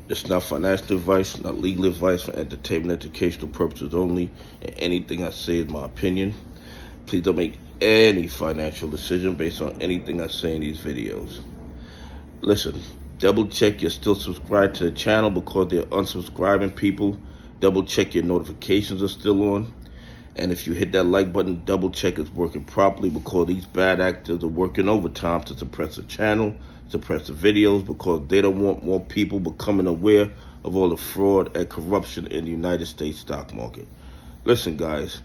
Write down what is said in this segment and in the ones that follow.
It's not financial advice, not legal advice, for entertainment, educational purposes only, and anything I say is my opinion. Please don't make any financial decision based on anything I say in these videos. Listen, double check you're still subscribed to the channel because they're unsubscribing people. Double check your notifications are still on. And if you hit that like button, double check it's working properly because these bad actors are working overtime to suppress the channel, suppress the videos, because they don't want more people becoming aware of all the fraud and corruption in the United States stock market. Listen, guys,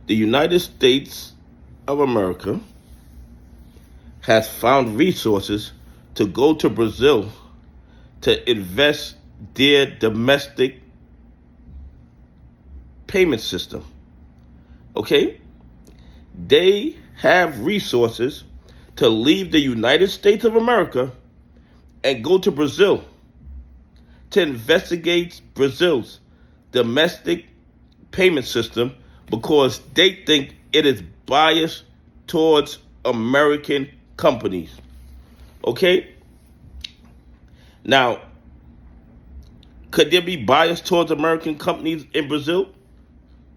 the United States of America has found resources to go to Brazil to invest their domestic payment system. Okay? They have resources to leave the United States of America and go to Brazil to investigate Brazil's domestic payment system because they think it is biased towards American companies. Okay? Now, could there be bias towards American companies in Brazil?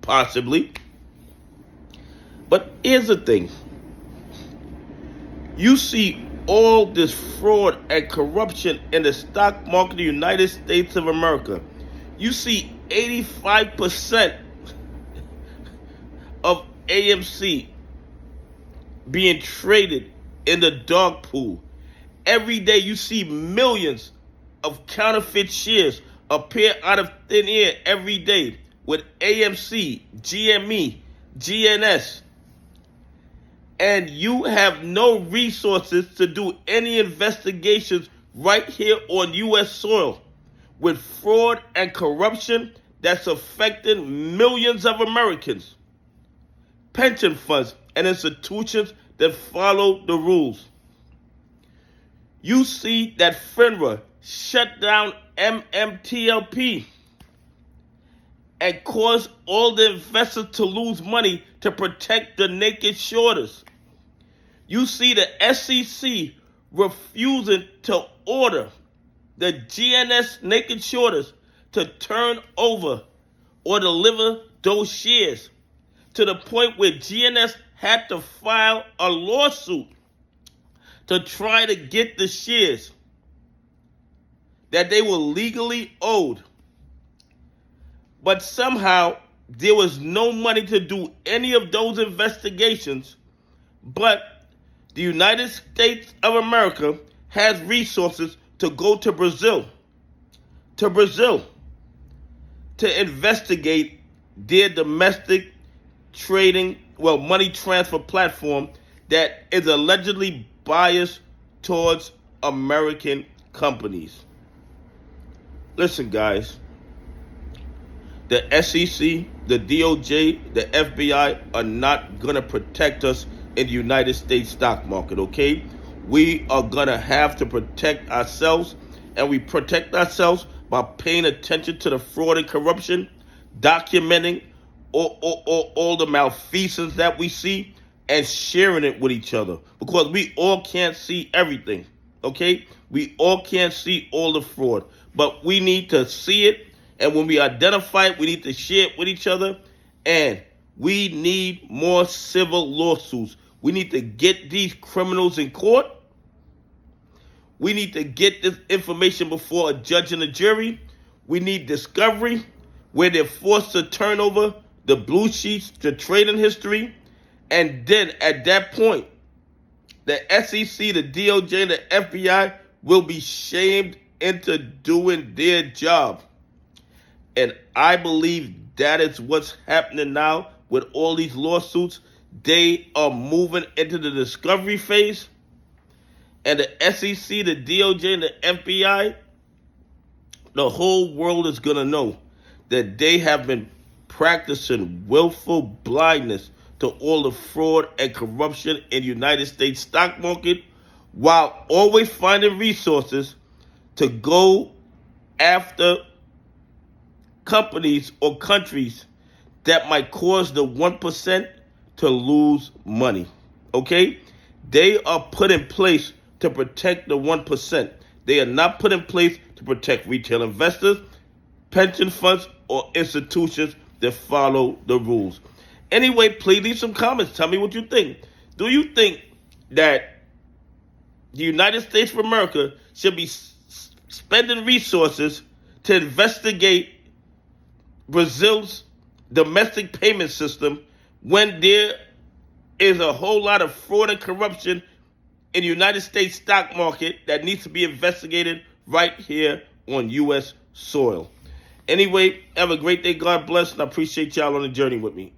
Possibly. But here's the thing. You see all this fraud and corruption in the stock market of the United States of America. You see 85% of AMC being traded in the dark pool. Every day you see millions of counterfeit shares appear out of thin air every day with AMC, GME, GNS. And you have no resources to do any investigations right here on U.S. soil with fraud and corruption that's affecting millions of Americans, pension funds, and institutions that follow the rules. You see that FINRA shut down MMTLP and caused all the investors to lose money to protect the naked shorters. You see the SEC refusing to order the GNS naked shorters to turn over or deliver those shares, to the point where GNS had to file a lawsuit to try to get the shares that they were legally owed. But somehow there was no money to do any of those investigations. But the United States of America has resources to go to Brazil to investigate their domestic trading, money transfer platform that is allegedly biased towards American companies. Listen, guys. The SEC, the DOJ, the FBI are not going to protect us in the United States stock market, okay? We are going to have to protect ourselves, and we protect ourselves by paying attention to the fraud and corruption, documenting all the malfeasance that we see, and sharing it with each other, because we all can't see everything, okay? We all can't see all the fraud, but we need to see it. And when we identify it, we need to share it with each other. And we need more civil lawsuits. We need to get these criminals in court. We need to get this information before a judge and a jury. We need discovery where they're forced to turn over the blue sheets to trading history. And then at that point, the SEC, the DOJ, and the FBI will be shamed into doing their job. And I believe that is what's happening now with all these lawsuits. They are moving into the discovery phase. And the SEC, the DOJ, and the FBI, the whole world is going to know that they have been practicing willful blindness to all the fraud and corruption in the United States stock market, while always finding resources to go after companies or countries that might cause the 1% to lose money. Okay? They are put in place to protect the 1%. They are not put in place to protect retail investors, pension funds, or institutions that follow the rules. Anyway, please leave some comments. Tell me what you think. Do you think that the United States of America should be spending resources to investigate Brazil's domestic payment system when there is a whole lot of fraud and corruption in the United States stock market that needs to be investigated right here on U.S. soil? Anyway, have a great day. God bless, and I appreciate y'all on the journey with me.